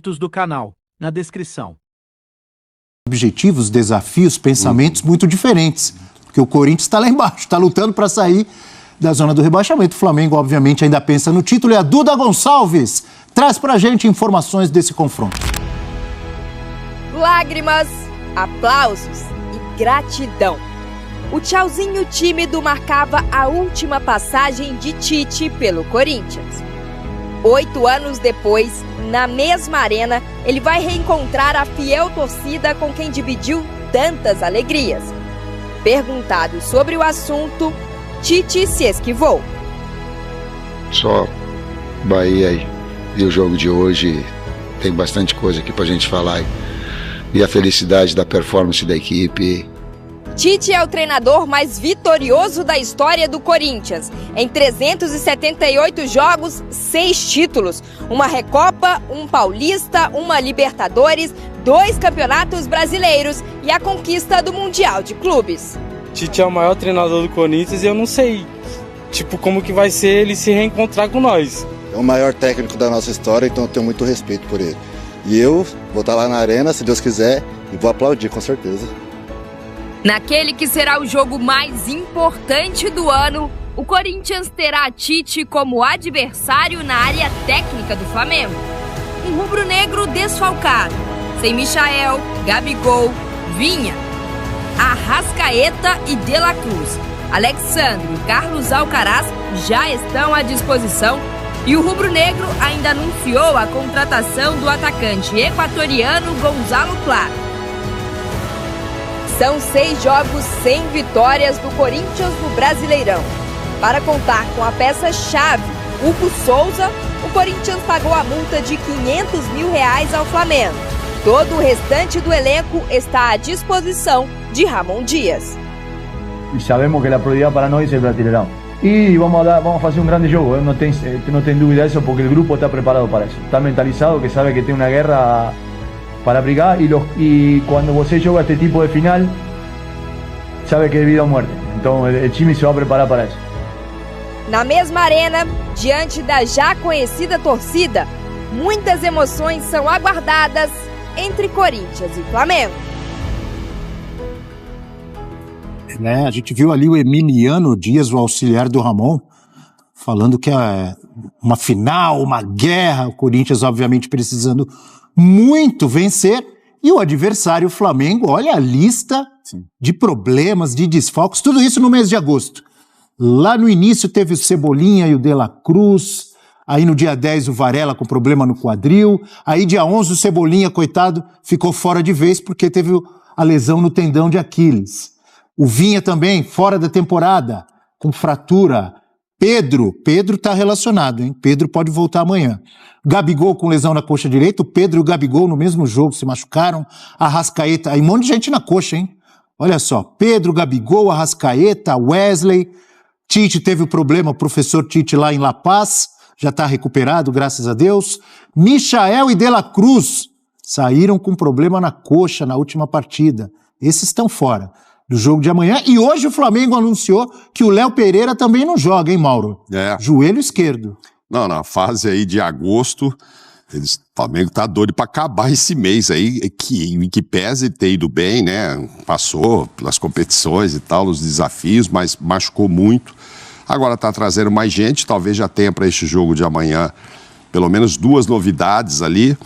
créditos do canal, na descrição. Objetivos, desafios, pensamentos muito diferentes. Porque o Corinthians está lá embaixo, está lutando para sair da zona do rebaixamento. O Flamengo, obviamente, ainda pensa no título. E a Duda Gonçalves traz para a gente informações desse confronto. Lágrimas, aplausos e gratidão. O tchauzinho tímido marcava a última passagem de Tite pelo Corinthians. 8 anos depois, na mesma arena, ele vai reencontrar a fiel torcida com quem dividiu tantas alegrias. Perguntado sobre o assunto, Tite se esquivou. Só Bahia e o jogo de hoje, tem bastante coisa aqui pra gente falar. E a felicidade da performance da equipe. Tite é o treinador mais vitorioso da história do Corinthians. Em 378 jogos, 6 títulos. Uma Recopa, um Paulista, uma Libertadores, 2 campeonatos brasileiros e a conquista do Mundial de Clubes. Tite é o maior treinador do Corinthians e eu não sei, como que vai ser ele se reencontrar com nós. É o maior técnico da nossa história, então eu tenho muito respeito por ele. E eu vou estar lá na arena, se Deus quiser, e vou aplaudir, com certeza. Naquele que será o jogo mais importante do ano, o Corinthians terá Tite como adversário na área técnica do Flamengo. Um rubro-negro desfalcado, sem Michael, Gabigol, Vinha, Arrascaeta e De La Cruz. Alexandre e Carlos Alcaraz já estão à disposição e o rubro-negro ainda anunciou a contratação do atacante equatoriano Gonzalo Plata. São 6 jogos sem vitórias do Corinthians no Brasileirão. Para contar com a peça-chave, Hugo Souza, o Corinthians pagou a multa de R$500 mil ao Flamengo. Todo o restante do elenco está à disposição de Ramon Dias. E sabemos que a prioridade para nós é o Brasileirão. E vamos fazer um grande jogo, não tem dúvida disso, porque o grupo está preparado para isso. Está mentalizado, que sabe que tem uma guerra para brigar y cuando você joga este tipo de final, sabe que é vida ou morte. Então o time se vai preparar para isso. Na mesma arena, diante da já conhecida torcida, muitas emoções são aguardadas entre Corinthians e Flamengo. A gente viu ali o Emiliano Dias, o auxiliar do Ramon, falando que é uma final, uma guerra, o Corinthians obviamente precisando muito vencer, e o adversário o Flamengo, olha a lista de problemas, de desfalques, tudo isso no mês de agosto. Lá no início teve o Cebolinha e o De La Cruz, aí no dia 10 o Varela com problema no quadril, aí dia 11 o Cebolinha, coitado, ficou fora de vez porque teve a lesão no tendão de Aquiles. O Vinha também, fora da temporada, com fratura. Pedro está relacionado, hein? Pedro pode voltar amanhã. Gabigol com lesão na coxa direita, o Pedro e o Gabigol no mesmo jogo se machucaram. Arrascaeta, aí um monte de gente na coxa, hein? Olha só, Pedro, Gabigol, Arrascaeta, Wesley. Tite teve o problema, o professor Tite lá em La Paz, já está recuperado, graças a Deus. Michael e De La Cruz saíram com problema na coxa na última partida. Esses estão fora do jogo de amanhã. E hoje o Flamengo anunciou que o Léo Pereira também não joga, hein, Mauro? Joelho esquerdo. Não, na fase aí de agosto, o Flamengo tá doido para acabar esse mês aí, que pese ter ido bem, né? Passou pelas competições e tal, os desafios, mas machucou muito. Agora tá trazendo mais gente, talvez já tenha para este jogo de amanhã pelo menos 2 novidades ali.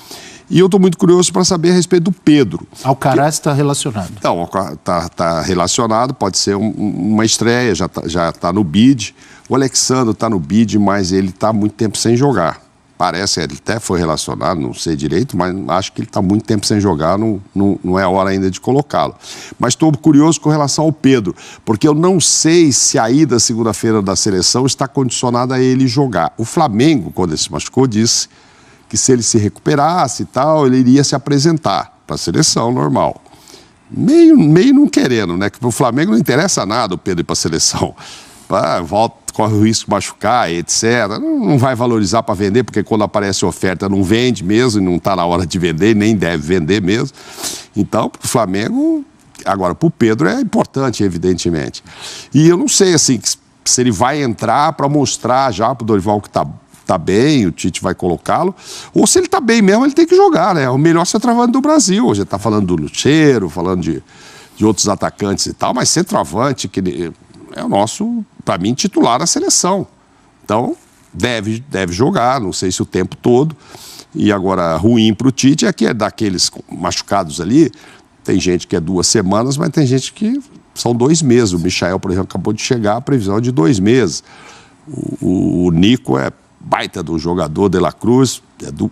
E eu estou muito curioso para saber a respeito do Pedro. Alcaraz está relacionado. Então, está relacionado, pode ser uma estreia, já tá no bid. O Alexandre está no bid, mas ele está há muito tempo sem jogar. Parece, ele até foi relacionado, não sei direito, mas acho que ele está muito tempo sem jogar, não é hora ainda de colocá-lo. Mas estou curioso com relação ao Pedro, porque eu não sei se a ida segunda-feira da seleção está condicionada a ele jogar. O Flamengo, quando ele se machucou, disse que se ele se recuperasse e tal, ele iria se apresentar para a seleção normal. Meio não querendo, né? Que para o Flamengo não interessa nada o Pedro ir para a seleção. Volta, corre o risco de machucar, etc. Não vai valorizar para vender, porque quando aparece oferta não vende mesmo, e não está na hora de vender, nem deve vender mesmo. Então, para o Flamengo, agora para o Pedro é importante, evidentemente. E eu não sei, assim, se ele vai entrar para mostrar já para o Dorival que está tá bem, o Tite vai colocá-lo. Ou se ele tá bem mesmo, ele tem que jogar, né? É o melhor centroavante do Brasil. Hoje tá falando do Lucheiro, falando de outros atacantes e tal, mas centroavante, que é o nosso, para mim, titular da seleção. Então, deve jogar, não sei se o tempo todo. E agora, ruim para o Tite é que é daqueles machucados ali, tem gente que é 2 semanas, mas tem gente que são 2 meses. O Michael, por exemplo, acabou de chegar, a previsão é de 2 meses. O Nico é baita do jogador, De La Cruz,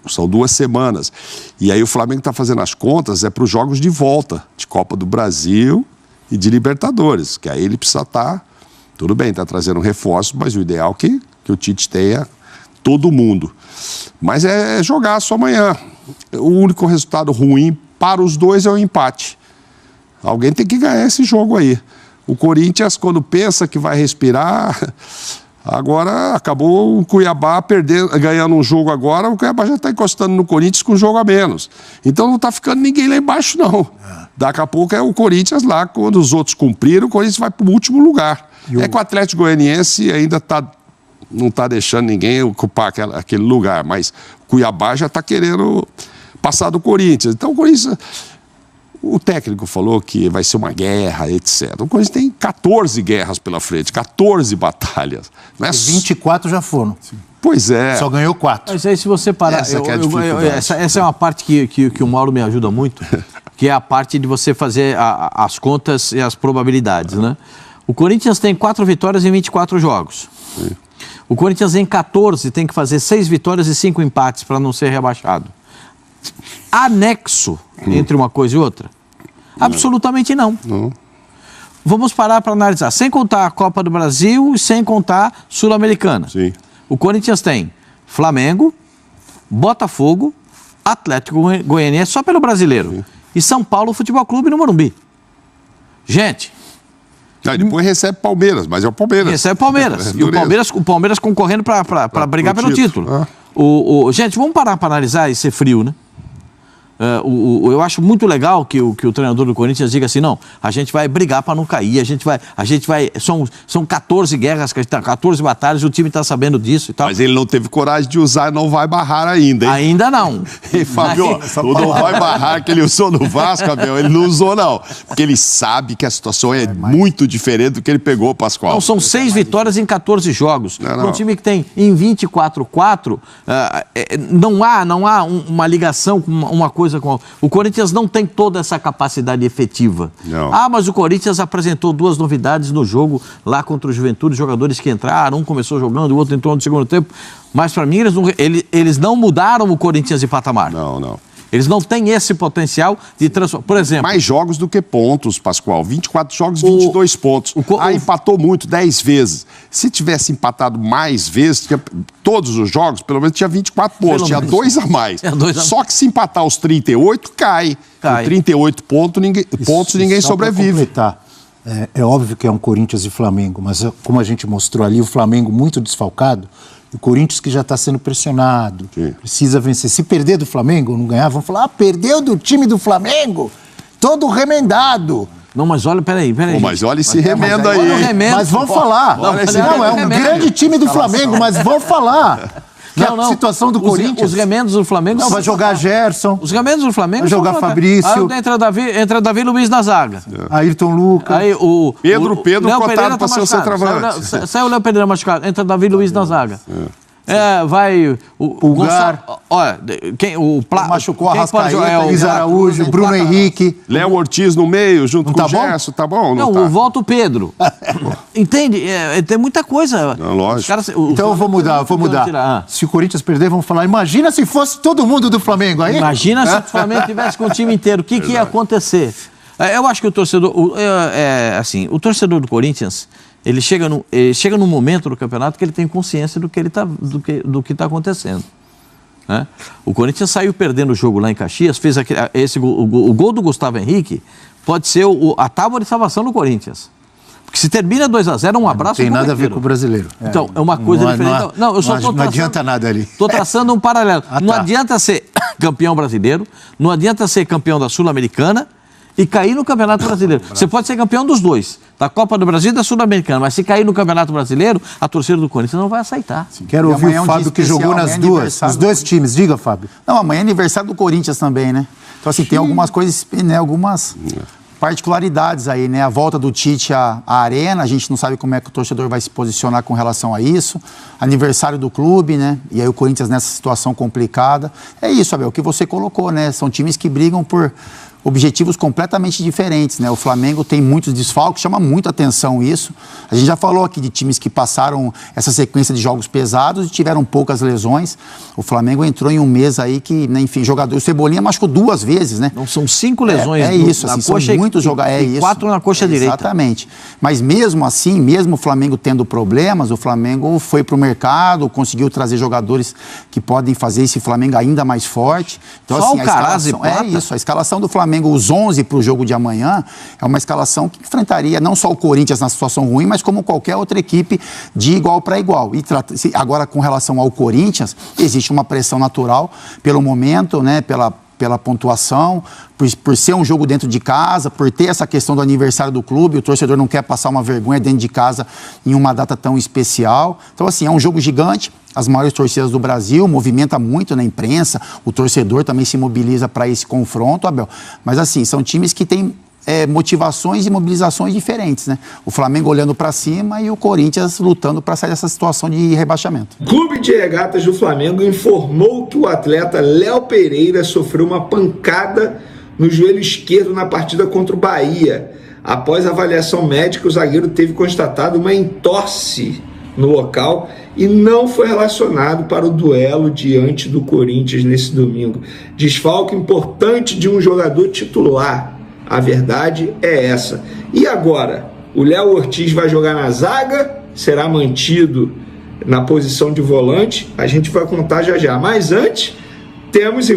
são 2 semanas. E aí o Flamengo está fazendo as contas, para os jogos de volta, de Copa do Brasil e de Libertadores, que aí ele precisa estar, tudo bem, está trazendo reforço, mas o ideal é que o Tite tenha todo mundo. Mas é jogar só amanhã. O único resultado ruim para os dois é o empate. Alguém tem que ganhar esse jogo aí. O Corinthians, quando pensa que vai respirar... Agora acabou o Cuiabá ganhando um jogo agora, o Cuiabá já está encostando no Corinthians com um jogo a menos. Então não está ficando ninguém lá embaixo, não. Daqui a pouco é o Corinthians lá, quando os outros cumpriram, o Corinthians vai para o último lugar. É que o Atlético Goianiense ainda não está deixando ninguém ocupar aquele lugar, mas o Cuiabá já está querendo passar do Corinthians. Então o Corinthians... O técnico falou que vai ser uma guerra, etc. O Corinthians tem 14 guerras pela frente, 14 batalhas. Não é 24 já foram. Pois é. Só ganhou 4. Mas aí se você parar... Essa é uma parte que o Mauro me ajuda muito, que é a parte de você fazer as contas e as probabilidades, né? O Corinthians tem 4 vitórias em 24 jogos. Sim. O Corinthians em 14 tem que fazer 6 vitórias e 5 empates para não ser rebaixado. Anexo entre uma coisa e outra? Absolutamente não. Vamos parar para analisar, sem contar a Copa do Brasil e sem contar Sul-Americana. O Corinthians tem Flamengo, Botafogo, Atlético Goianiense, só pelo Brasileiro, e São Paulo Futebol Clube no Morumbi. Gente... depois recebe Palmeiras, mas é o Palmeiras. Recebe Palmeiras. E o Palmeiras concorrendo para brigar pelo título. Gente, vamos parar para analisar e ser frio, né? Eu acho muito legal que o treinador do Corinthians diga assim, não, a gente vai brigar para não cair, a gente vai, são 14 guerras, 14 batalhas, o time está sabendo disso e tal. Mas ele não teve coragem de usar, não vai barrar ainda, hein? Ainda não. E Fábio, o não vai barrar que ele usou no Vasco, Abel, ele não usou não, porque ele sabe que a situação é muito diferente do que ele pegou, Pascoal. Então são 6 vitórias em 14 jogos. Um time que tem em 24-4, não há uma ligação com uma coisa com... O Corinthians não tem toda essa capacidade efetiva. Não. Mas o Corinthians apresentou 2 novidades no jogo lá contra o Juventude, jogadores que entraram, um começou jogando, o outro entrou no segundo tempo, mas para mim eles não mudaram o Corinthians de patamar. Não. Eles não têm esse potencial de transformar. Por exemplo... Mais jogos do que pontos, Pascoal. 24 jogos, 22 pontos. Empatou muito, 10 vezes. Se tivesse empatado mais vezes, todos os jogos, pelo menos tinha 24 pontos. Tinha 2 a mais. Só que se empatar os 38, cai. Com 38 pontos, ninguém sobrevive. É óbvio que é um Corinthians e Flamengo, mas como a gente mostrou ali, o Flamengo muito desfalcado, o Corinthians que já está sendo pressionado, precisa vencer. Se perder do Flamengo, não ganhar, vão falar, perdeu do time do Flamengo, todo remendado. Não, mas olha, peraí. Mas olha esse remendo aí. Mas vão falar. É um grande time do Flamengo, mas vão falar. A situação do Corinthians... Os remendos do Flamengo... Não, vai jogar Gerson. Os remendos do Flamengo... Vai jogar Fabrício. Entra Davi Luiz na zaga. Ayrton Lucas. Aí o Pedro cotado para ser o centroavante. Sai o Léo Pereira machucado. Entra Davi Luiz na zaga. Vai... O Gar. Olha, machucou a Arrascaeta, Luiz Araújo, Bruno Henrique. Léo Ortiz no meio, junto com o Gerson, tá bom? Não, volta o Pedro. Entende? Tem muita coisa. Não, lógico. Então eu vou mudar. Se o Corinthians perder, vão falar, imagina se fosse todo mundo do Flamengo aí. Imagina se o Flamengo tivesse com o time inteiro. O que ia acontecer? Eu acho que o torcedor... o torcedor do Corinthians... Ele chega num momento do campeonato que ele tem consciência do que está acontecendo. Né? O Corinthians saiu perdendo o jogo lá em Caxias, fez o gol do Gustavo Henrique, pode ser a tábua de salvação do Corinthians. Porque se termina 2-0, um abraço. Não tem nada a ver com o brasileiro. Então, é uma coisa diferente. Não adianta nada ali. Estou traçando um paralelo. Não adianta ser campeão brasileiro, não adianta ser campeão da Sul-Americana e cair no Campeonato Brasileiro. Você pode ser campeão dos dois, da Copa do Brasil e da Sul-Americana, mas se cair no Campeonato Brasileiro, a torcida do Corinthians não vai aceitar. Quero ouvir o Fábio, que jogou nas duas, os dois times. Diga, Fábio. Não, amanhã é aniversário do Corinthians também, né? Então, assim, tem algumas coisas, né, algumas particularidades aí, né? A volta do Tite à arena, a gente não sabe como é que o torcedor vai se posicionar com relação a isso. Aniversário do clube, né? E aí o Corinthians nessa situação complicada. É isso, Abel, o que você colocou, né? São times que brigam por objetivos completamente diferentes, né? O Flamengo tem muitos desfalques, chama muito atenção isso. A gente já falou aqui de times que passaram essa sequência de jogos pesados e tiveram poucas lesões. O Flamengo entrou em um mês aí que, né, enfim, jogador, o Cebolinha machucou 2 vezes, né? Não, são 5 lesões isso, assim, são muitos jogadores. 4 na coxa direita. Exatamente. Mas mesmo assim, mesmo o Flamengo tendo problemas, o Flamengo foi para o mercado, conseguiu trazer jogadores que podem fazer esse Flamengo ainda mais forte. Então, só assim, o Caraz e Plata. a escalação do Flamengo, os 11 para o jogo de amanhã, é uma escalação que enfrentaria não só o Corinthians na situação ruim, mas como qualquer outra equipe de igual para igual. E agora, com relação ao Corinthians, existe uma pressão natural pelo momento, né, pela pontuação, por ser um jogo dentro de casa, por ter essa questão do aniversário do clube, o torcedor não quer passar uma vergonha dentro de casa em uma data tão especial. Então, assim, é um jogo gigante, as maiores torcidas do Brasil, movimenta muito na imprensa, o torcedor também se mobiliza para esse confronto, Abel. Mas, assim, são times que têm motivações e mobilizações diferentes, né? O Flamengo olhando para cima e o Corinthians lutando para sair dessa situação de rebaixamento. O Clube de Regatas do Flamengo informou que o atleta Léo Pereira sofreu uma pancada no joelho esquerdo na partida contra o Bahia. Após a avaliação médica, o zagueiro teve constatado uma entorse no local e não foi relacionado para o duelo diante do Corinthians nesse domingo. Desfalque importante de um jogador titular. A verdade é essa. E agora? O Léo Ortiz vai jogar na zaga? Será mantido na posição de volante? A gente vai contar já já. Mas antes, temos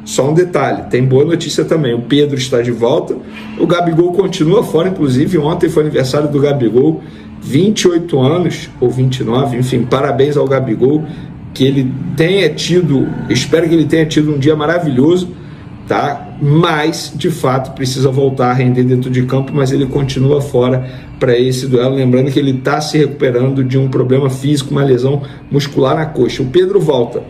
só um detalhe. Tem boa notícia também. O Pedro está de volta. O Gabigol continua fora. Inclusive, ontem foi aniversário do Gabigol. 28 anos, ou 29, enfim, parabéns ao Gabigol. Que ele tenha tido, espero que ele tenha tido um dia maravilhoso, tá? Mas, de fato, precisa voltar a render dentro de campo, mas ele continua fora para esse duelo, lembrando que ele está se recuperando de um problema físico, uma lesão muscular na coxa. O Pedro volta.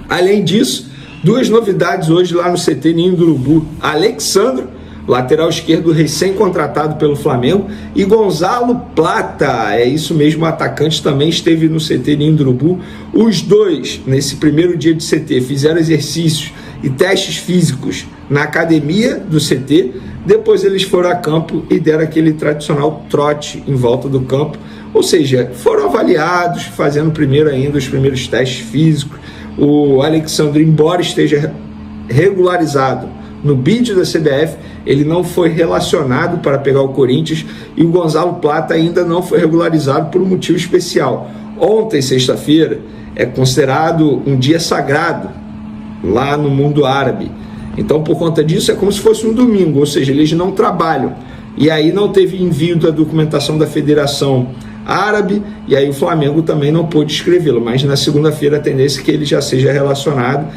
Além disso, 2 novidades hoje lá no CT Ninho do Urubu. Alexandro, lateral esquerdo recém-contratado pelo Flamengo, e Gonzalo Plata, é isso mesmo, o atacante também esteve no CT Ninho do Urubu. Os dois, nesse primeiro dia de CT, fizeram exercícios e testes físicos na academia do CT, depois eles foram a campo e deram aquele tradicional trote em volta do campo, ou seja, foram avaliados, fazendo primeiro ainda os primeiros testes físicos. O Alexandre, embora esteja regularizado no bid da CBF, ele não foi relacionado para pegar o Corinthians, e o Gonzalo Plata ainda não foi regularizado por um motivo especial. Ontem, sexta-feira, é considerado um dia sagrado lá no mundo árabe. Então, por conta disso, é como se fosse um domingo, ou seja, eles não trabalham. E aí não teve envio da documentação da Federação Árabe, e aí o Flamengo também não pôde escrevê-lo. Mas na segunda-feira a tendência é que ele já seja relacionado,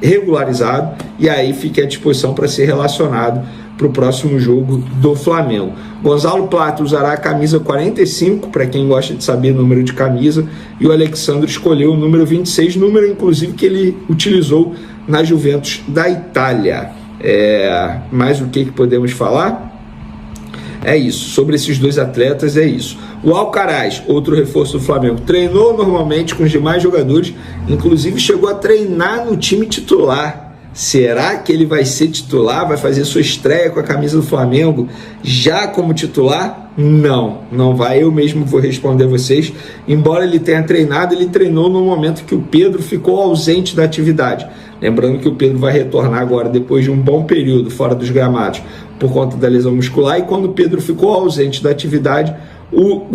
regularizado, e aí fique à disposição para ser relacionado para o próximo jogo do Flamengo. Gonzalo Plata usará a camisa 45, para quem gosta de saber o número de camisa, e o Alexandre escolheu o número 26, número inclusive que ele utilizou na Juventus da Itália. Mais o que podemos falar? É isso, sobre esses 2 atletas é isso. O Alcaraz, outro reforço do Flamengo, treinou normalmente com os demais jogadores, inclusive chegou a treinar no time titular. Será que ele vai ser titular, vai fazer sua estreia com a camisa do Flamengo já como titular? Não vai. Eu mesmo vou responder a vocês. Embora ele tenha treinado, ele treinou no momento que o Pedro ficou ausente da atividade. Lembrando que o Pedro vai retornar agora depois de um bom período fora dos gramados por conta da lesão muscular, e quando o Pedro ficou ausente da atividade, o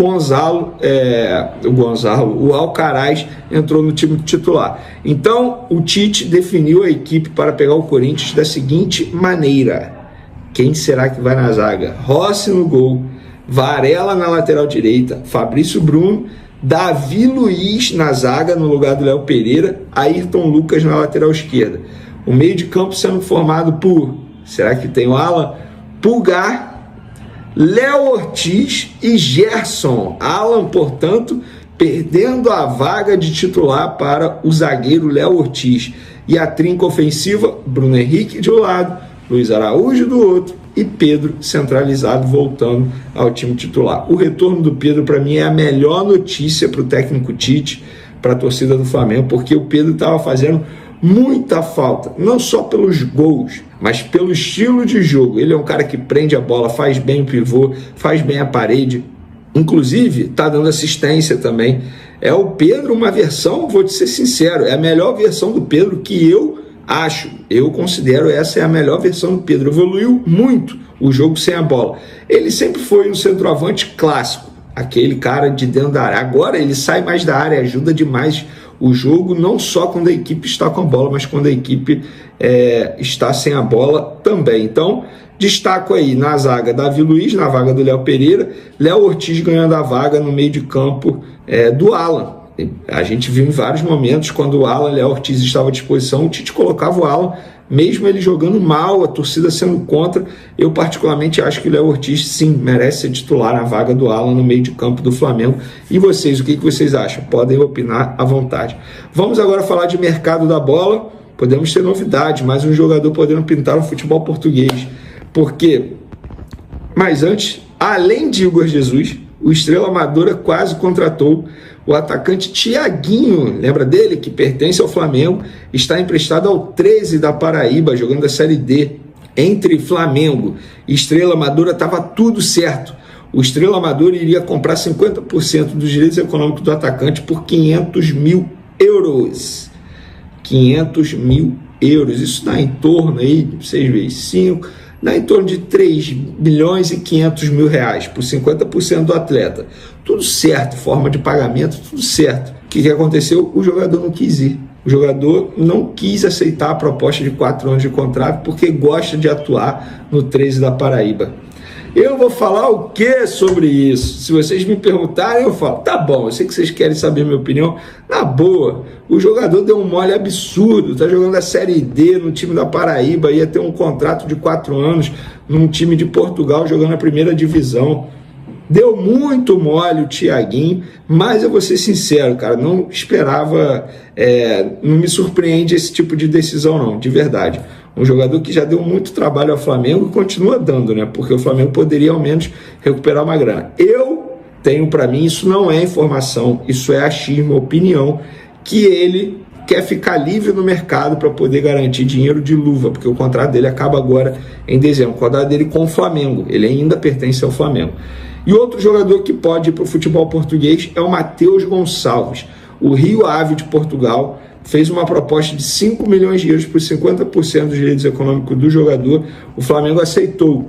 Alcaraz entrou no time titular. Então, o Tite definiu a equipe para pegar o Corinthians da seguinte maneira: quem será que vai na zaga? Rossi no gol, Varela na lateral direita, Fabrício Bruno, Davi Luiz na zaga no lugar do Léo Pereira, Ayrton Lucas na lateral esquerda. O meio de campo sendo formado por Será que tem o Alan? Pulgar, Léo Ortiz e Gerson. Alan, portanto, perdendo a vaga de titular para o zagueiro Léo Ortiz. E a trinca ofensiva, Bruno Henrique de um lado, Luiz Araújo do outro e Pedro centralizado voltando ao time titular. O retorno do Pedro, para mim, é a melhor notícia para o técnico Tite, para a torcida do Flamengo, porque o Pedro estava fazendo muita falta, não só pelos gols, mas pelo estilo de jogo. Ele é um cara que prende a bola, faz bem o pivô, faz bem a parede, inclusive está dando assistência também. É o Pedro uma versão, vou te ser sincero, é a melhor versão do Pedro que eu acho, eu considero essa é a melhor versão do Pedro. Evoluiu muito o jogo sem a bola. Ele sempre foi um centroavante clássico, aquele cara de dentro da área. Agora ele sai mais da área, ajuda demais o jogo, não só quando a equipe está com a bola, mas quando a equipe está sem a bola também. Então, destaco aí na zaga Davi Luiz, na vaga do Léo Pereira, Léo Ortiz ganhando a vaga no meio de campo do Alan. A gente viu em vários momentos, quando o Alan, Léo Ortiz estava à disposição, o Tite colocava o Alan, mesmo ele jogando mal, a torcida sendo contra. Eu particularmente acho que o Léo Ortiz sim merece ser titular na vaga do Alan no meio de campo do Flamengo. E vocês, o que vocês acham? Podem opinar à vontade. Vamos agora falar de mercado da bola. Podemos ter novidade, mais um jogador podendo pintar o futebol português. Porque, mas antes, além de Igor Jesus, o Estrela Amadora quase contratou o atacante Thiaguinho, lembra dele? Que pertence ao Flamengo, está emprestado ao 13 da Paraíba, jogando a Série D. Entre Flamengo e Estrela Amadora estava tudo certo. O Estrela Amadora iria comprar 50% dos direitos econômicos do atacante por 500 mil euros. 500 mil euros, isso dá em torno aí, 6 vezes 5, dá em torno de 3 milhões e 500 mil reais por 50% do atleta. Tudo certo, forma de pagamento, tudo certo. O que aconteceu? O jogador não quis ir. O jogador não quis aceitar a proposta de 4 anos de contrato porque gosta de atuar no 13 da Paraíba. Eu vou falar o que sobre isso? Se vocês me perguntarem, eu falo, tá bom, eu sei que vocês querem saber a minha opinião. Na boa, o jogador deu um mole absurdo, tá jogando a Série D no time da Paraíba, ia ter um contrato de 4 anos num time de Portugal jogando a primeira divisão. Deu muito mole o Thiaguinho, mas eu vou ser sincero, cara, não esperava, não me surpreende esse tipo de decisão não, de verdade. Um jogador que já deu muito trabalho ao Flamengo e continua dando, né? Porque o Flamengo poderia ao menos recuperar uma grana. Eu tenho para mim, isso não é informação, isso é achismo, opinião, que ele quer ficar livre no mercado para poder garantir dinheiro de luva, porque o contrato dele acaba agora em dezembro, o contrato dele com o Flamengo, ele ainda pertence ao Flamengo. E outro jogador que pode ir para o futebol português é o Matheus Gonçalves. O Rio Ave de Portugal fez uma proposta de 5 milhões de euros por 50% dos direitos econômicos do jogador. O Flamengo aceitou.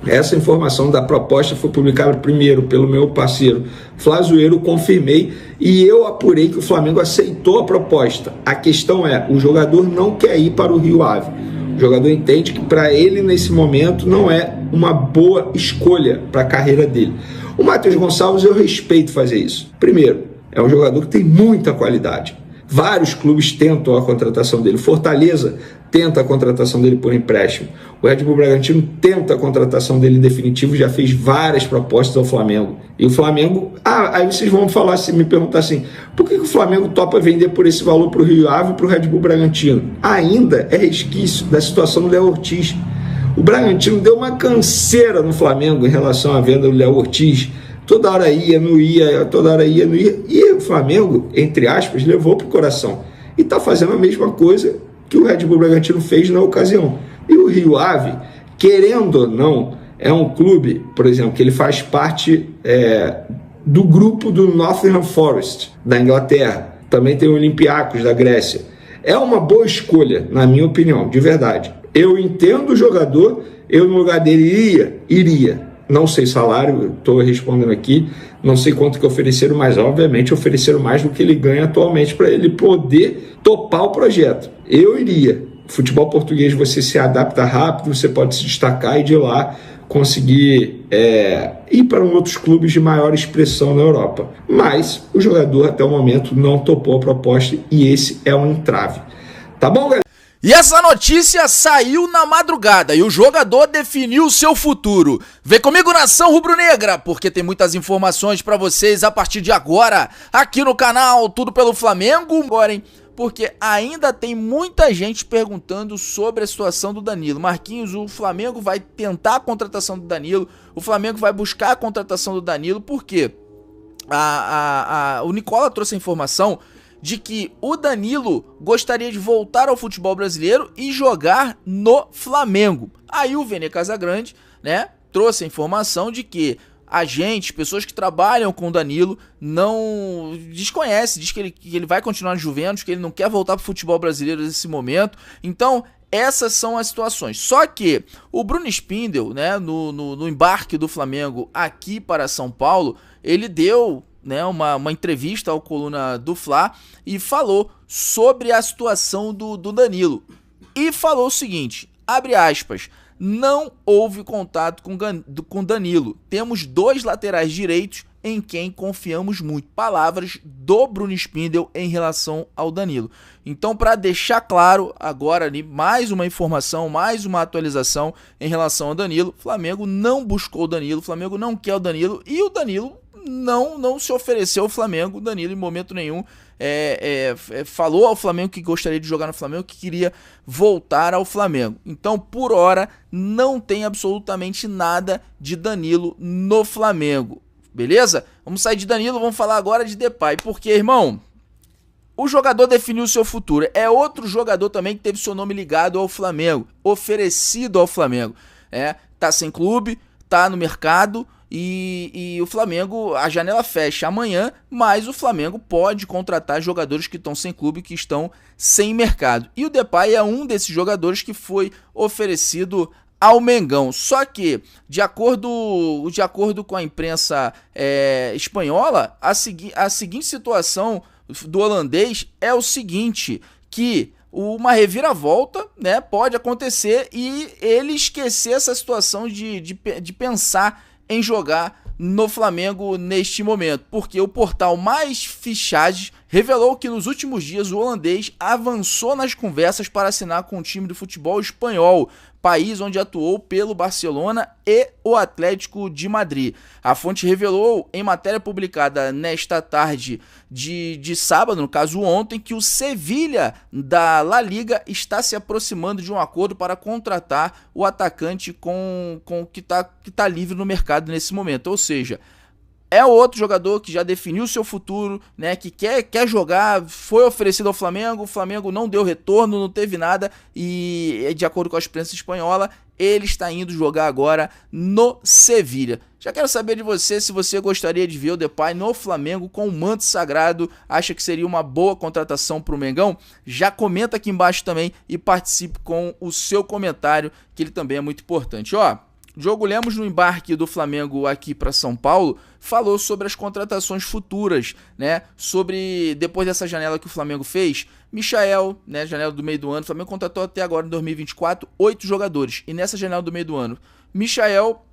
Essa informação da proposta foi publicada primeiro pelo meu parceiro Flazoeiro, confirmei, e eu apurei que o Flamengo aceitou a proposta. A questão é, o jogador não quer ir para o Rio Ave. O jogador entende que para ele, nesse momento, não é uma boa escolha para a carreira dele. O Matheus Gonçalves, eu respeito fazer isso. Primeiro, é um jogador que tem muita qualidade. Vários clubes tentam a contratação dele. Fortaleza tenta a contratação dele por empréstimo. O Red Bull Bragantino tenta a contratação dele em definitivo, já fez várias propostas ao Flamengo. E o Flamengo... aí vocês vão falar assim, me perguntar assim, por que o Flamengo topa vender por esse valor para o Rio Ave e para o Red Bull Bragantino? Ainda é resquício da situação do Léo Ortiz. O Bragantino deu uma canseira no Flamengo em relação à venda do Léo Ortiz. Toda hora ia, não ia, toda hora ia, não ia. E o Flamengo, entre aspas, levou para o coração. E está fazendo a mesma coisa que o Red Bull Bragantino fez na ocasião. E o Rio Ave, querendo ou não, é um clube, por exemplo, que ele faz parte do grupo do Nottingham Forest, da Inglaterra. Também tem o Olympiacos, da Grécia. É uma boa escolha, na minha opinião, de verdade. Eu entendo o jogador, eu no lugar dele iria. Não sei salário, estou respondendo aqui, não sei quanto que ofereceram, mas obviamente ofereceram mais do que ele ganha atualmente para ele poder topar o projeto. Eu iria. Futebol português, você se adapta rápido, você pode se destacar e de lá conseguir ir para outros clubes de maior expressão na Europa. Mas o jogador até o momento não topou a proposta e esse é um entrave. Tá bom, galera? E essa notícia saiu na madrugada e o jogador definiu seu futuro. Vem comigo, nação rubro-negra, porque tem muitas informações pra vocês a partir de agora, aqui no canal Tudo pelo Flamengo. Porém, porque ainda tem muita gente perguntando sobre a situação do Danilo. Marquinhos, o Flamengo vai tentar a contratação do Danilo, o Flamengo vai buscar a contratação do Danilo, por quê? O Nicola trouxe a informação de que o Danilo gostaria de voltar ao futebol brasileiro e jogar no Flamengo. Aí o Vene Casagrande, né, trouxe a informação de que pessoas que trabalham com o Danilo, não desconhece, diz que ele vai continuar no Juventus, que ele não quer voltar para o futebol brasileiro nesse momento. Então, essas são as situações. Só que o Bruno Spindel, né, no embarque do Flamengo aqui para São Paulo, ele deu, né, uma entrevista ao Coluna do Fla e falou sobre a situação do Danilo. E falou o seguinte, abre aspas, não houve contato com Danilo. Temos 2 laterais direitos em quem confiamos muito. Palavras do Bruno Spindel em relação ao Danilo. Então, para deixar claro agora ali, mais uma informação, mais uma atualização em relação ao Danilo. O Flamengo não buscou o Danilo, o Flamengo não quer o Danilo e o Danilo não se ofereceu ao Flamengo. O Danilo em momento nenhum falou ao Flamengo que gostaria de jogar no Flamengo, que queria voltar ao Flamengo. Então, por hora, não tem absolutamente nada de Danilo no Flamengo. Beleza? Vamos sair de Danilo, vamos falar agora de Depay. Porque, irmão, o jogador definiu o seu futuro. É outro jogador também que teve seu nome ligado ao Flamengo, oferecido ao Flamengo. Tá sem clube, tá no mercado. E o Flamengo, a janela fecha amanhã, mas o Flamengo pode contratar jogadores que estão sem clube, que estão sem mercado. E o Depay é um desses jogadores que foi oferecido ao Mengão. Só que, de acordo com a imprensa espanhola, a seguinte situação do holandês é o seguinte, que uma reviravolta, né, pode acontecer e ele esquecer essa situação de pensar em jogar no Flamengo neste momento, porque o portal Mais Fichagens revelou que nos últimos dias o holandês avançou nas conversas para assinar com o time de futebol espanhol, país onde atuou pelo Barcelona e o Atlético de Madrid. A fonte revelou em matéria publicada nesta tarde de sábado, no caso ontem, que o Sevilha da La Liga está se aproximando de um acordo para contratar o atacante que tá livre no mercado nesse momento. Ou seja, é outro jogador que já definiu seu futuro, né, que quer jogar, foi oferecido ao Flamengo, o Flamengo não deu retorno, não teve nada e, de acordo com a imprensa espanhola, ele está indo jogar agora no Sevilha. Já quero saber de você se você gostaria de ver o Depay no Flamengo com o manto sagrado, acha que seria uma boa contratação para o Mengão? Já comenta aqui embaixo também e participe com o seu comentário, que ele também é muito importante. Diogo Lemos, no embarque do Flamengo aqui para São Paulo, falou sobre as contratações futuras, né? Sobre, depois dessa janela que o Flamengo fez, Michael, né? Janela do meio do ano, o Flamengo contratou até agora, em 2024, 8 jogadores. E nessa janela do meio do ano, Michael,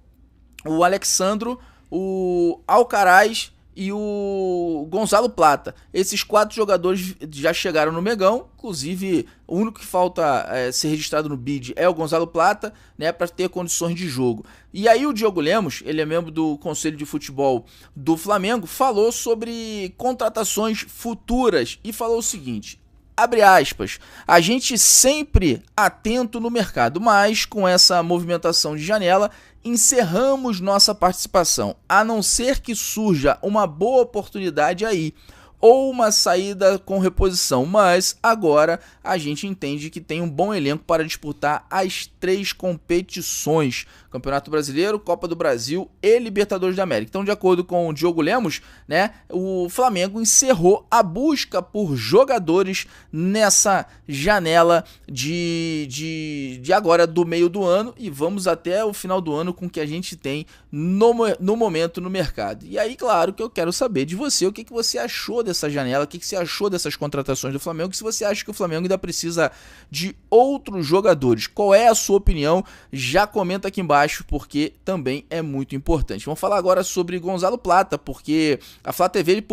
o Alexandro, o Alcaraz e o Gonzalo Plata. Esses 4 jogadores já chegaram no Mengão, inclusive o único que falta ser registrado no BID é o Gonzalo Plata, né, para ter condições de jogo. E aí o Diogo Lemos, ele é membro do Conselho de Futebol do Flamengo, falou sobre contratações futuras e falou o seguinte, abre aspas, a gente sempre atento no mercado, mas com essa movimentação de janela, encerramos nossa participação, a não ser que surja uma boa oportunidade aí, ou uma saída com reposição, mas agora a gente entende que tem um bom elenco para disputar as 3 competições, Campeonato Brasileiro, Copa do Brasil e Libertadores da América. Então, de acordo com o Diogo Lemos, né, o Flamengo encerrou a busca por jogadores nessa janela de agora do meio do ano e vamos até o final do ano com o que a gente tem no momento no mercado. E aí, claro que eu quero saber de você, o que você achou dessa janela, o que você achou dessas contratações do Flamengo, e se você acha que o Flamengo ainda precisa de outros jogadores. Qual é a sua opinião? Já comenta aqui embaixo, porque também é muito importante. Vamos falar agora sobre Gonzalo Plata, porque a Flá TV ele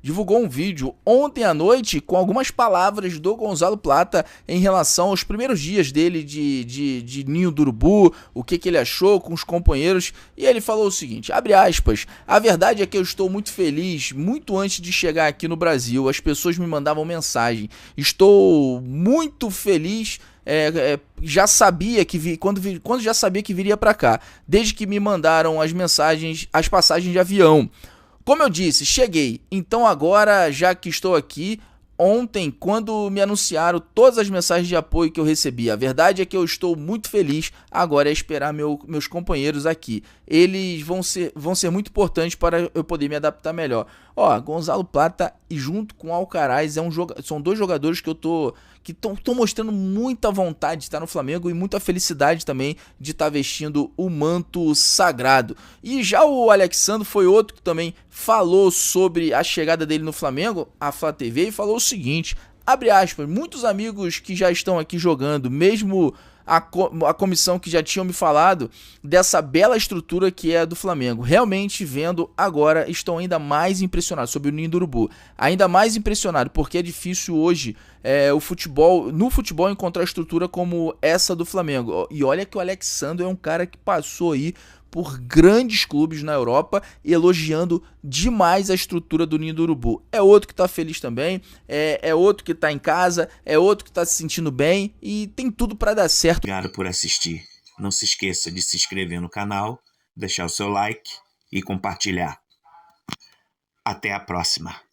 divulgou um vídeo ontem à noite com algumas palavras do Gonzalo Plata em relação aos primeiros dias dele de Ninho do Urubu, o que ele achou com os companheiros, e ele falou o seguinte, abre aspas, a verdade é que eu estou muito feliz, muito antes de chegar aqui no Brasil, as pessoas me mandavam mensagem, estou muito feliz, já sabia que quando já sabia que viria para cá, desde que me mandaram as passagens de avião. Como eu disse, cheguei, então agora, já que estou aqui, ontem, quando me anunciaram todas as mensagens de apoio que eu recebi, a verdade é que eu estou muito feliz, agora é esperar meus companheiros aqui. Eles vão ser muito importantes para eu poder me adaptar melhor. Gonzalo Plata e junto com Alcaraz são dois jogadores que estão mostrando muita vontade de estar no Flamengo e muita felicidade também de estar vestindo o manto sagrado. E já o Alexandre foi outro que também falou sobre a chegada dele no Flamengo, a Flá TV, e falou o seguinte, abre aspas, muitos amigos que já estão aqui jogando, mesmo a comissão que já tinham me falado dessa bela estrutura que é a do Flamengo. Realmente vendo agora estão ainda mais impressionados sobre o Ninho do Urubu. Ainda mais impressionado porque é difícil hoje no futebol encontrar estrutura como essa do Flamengo. E olha que o Alexandre é um cara que passou aí por grandes clubes na Europa, elogiando demais a estrutura do Ninho do Urubu. É outro que tá feliz também, é outro que tá em casa, é outro que tá se sentindo bem e tem tudo para dar certo. Obrigado por assistir. Não se esqueça de se inscrever no canal, deixar o seu like e compartilhar. Até a próxima.